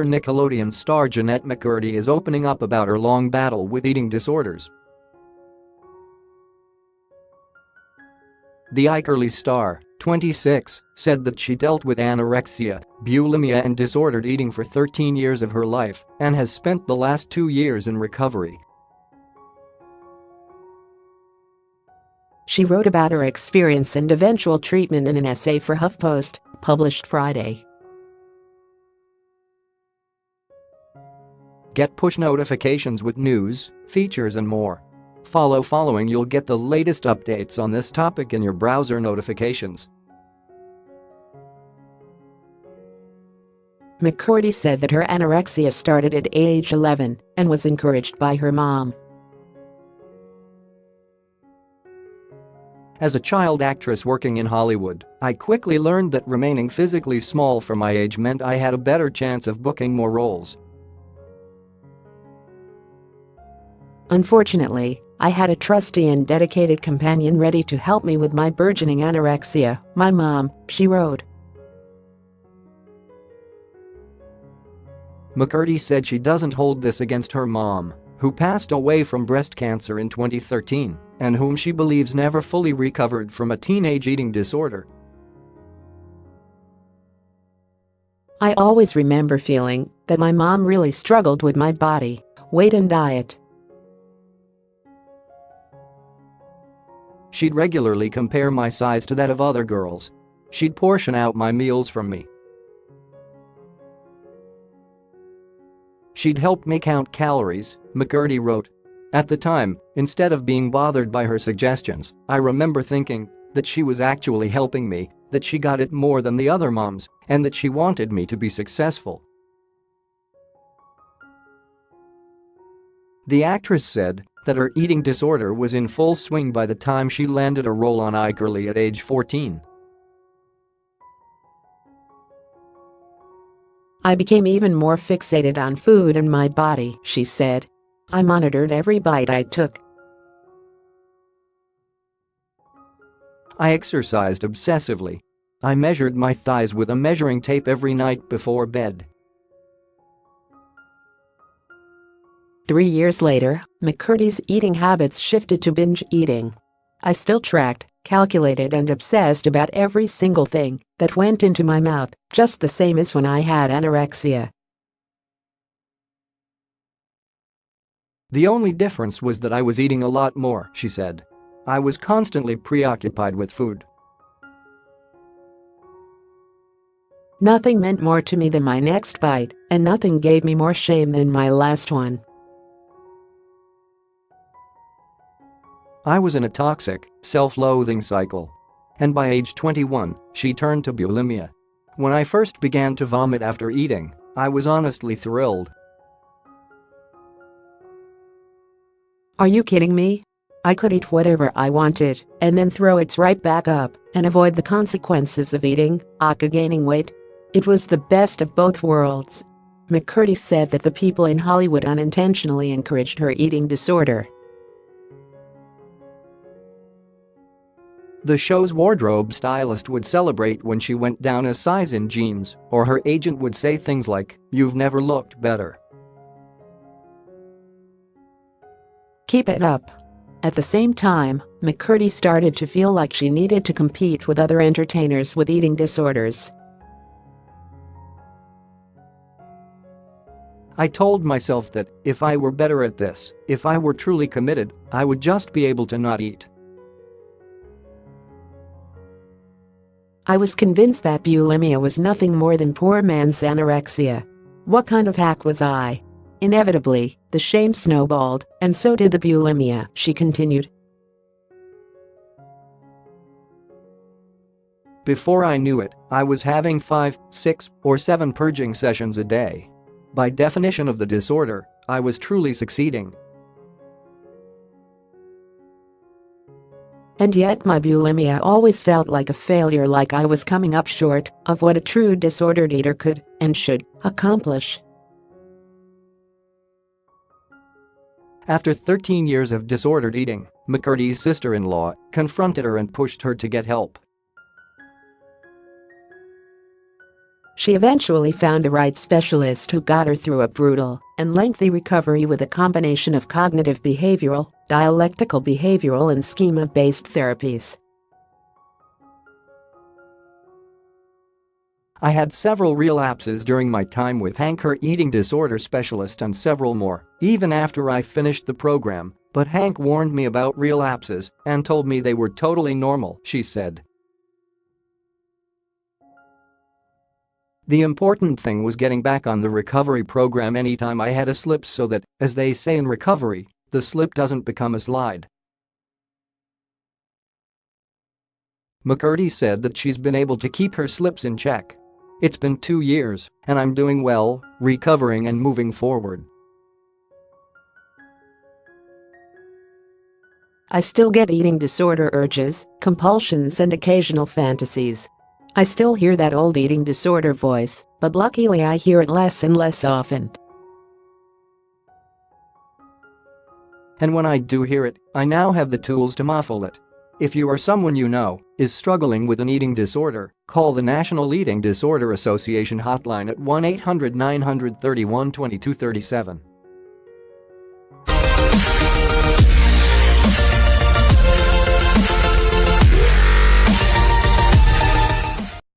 Nickelodeon star Jennette McCurdy is opening up about her long battle with eating disorders. The iCarly star, 26, said that she dealt with anorexia, bulimia and disordered eating for 13 years of her life and has spent the last 2 years in recovery. She wrote about her experience and eventual treatment in an essay for HuffPost, published Friday. Get push notifications with news, features and more. Following you'll get the latest updates on this topic in your browser notifications. McCurdy said that her anorexia started at age 11 and was encouraged by her mom. As a child actress working in Hollywood, I quickly learned that remaining physically small for my age meant I had a better chance of booking more roles. Unfortunately, I had a trusty and dedicated companion ready to help me with my burgeoning anorexia, my mom, she wrote. McCurdy said she doesn't hold this against her mom, who passed away from breast cancer in 2013 and whom she believes never fully recovered from a teenage eating disorder. I always remember feeling that my mom really struggled with my body, weight and diet. She'd regularly compare my size to that of other girls. She'd portion out my meals from me. She'd help me count calories, McCurdy wrote. At the time, instead of being bothered by her suggestions, I remember thinking that she was actually helping me, that she got it more than the other moms, and that she wanted me to be successful. The actress said that her eating disorder was in full swing by the time she landed a role on iCarly at age 14. I became even more fixated on food and my body, she said. I monitored every bite I took. I exercised obsessively. I measured my thighs with a measuring tape every night before bed. 3 years later, McCurdy's eating habits shifted to binge eating. I still tracked, calculated and obsessed about every single thing that went into my mouth, just the same as when I had anorexia. The only difference was that I was eating a lot more, she said. I was constantly preoccupied with food. Nothing meant more to me than my next bite, and nothing gave me more shame than my last one. I was in a toxic, self-loathing cycle. And by age 21, she turned to bulimia. When I first began to vomit after eating, I was honestly thrilled. Are you kidding me? I could eat whatever I wanted and then throw it right back up and avoid the consequences of eating, aka gaining weight. It was the best of both worlds. McCurdy said that the people in Hollywood unintentionally encouraged her eating disorder. The show's wardrobe stylist would celebrate when she went down a size in jeans, or her agent would say things like, "You've never looked better." Keep it up. At the same time, McCurdy started to feel like she needed to compete with other entertainers with eating disorders. I told myself that if I were better at this, if I were truly committed, I would just be able to not eat. I was convinced that bulimia was nothing more than poor man's anorexia. What kind of hack was I? Inevitably, the shame snowballed, and so did the bulimia, she continued. Before I knew it, I was having 5, 6, or 7 purging sessions a day. By definition of the disorder, I was truly succeeding. And yet my bulimia always felt like a failure, like I was coming up short of what a true disordered eater could and should accomplish. After 13 years of disordered eating, McCurdy's sister-in-law confronted her and pushed her to get help. She eventually found the right specialist who got her through a brutal and lengthy recovery with a combination of cognitive behavioral, dialectical behavioral and schema-based therapies. I had several relapses during my time with Hank, her eating disorder specialist, and several more, even after I finished the program, but Hank warned me about relapses and told me they were totally normal, she said. The important thing was getting back on the recovery program anytime I had a slip so that, as they say in recovery, the slip doesn't become a slide. McCurdy said that she's been able to keep her slips in check. It's been 2 years, and I'm doing well, recovering and moving forward. I still get eating disorder urges, compulsions and occasional fantasies. I still hear that old eating disorder voice, but luckily I hear it less and less often. And when I do hear it, I now have the tools to muffle it. If you or someone you know is struggling with an eating disorder, call the National Eating Disorder Association hotline at 1-800-931-2237.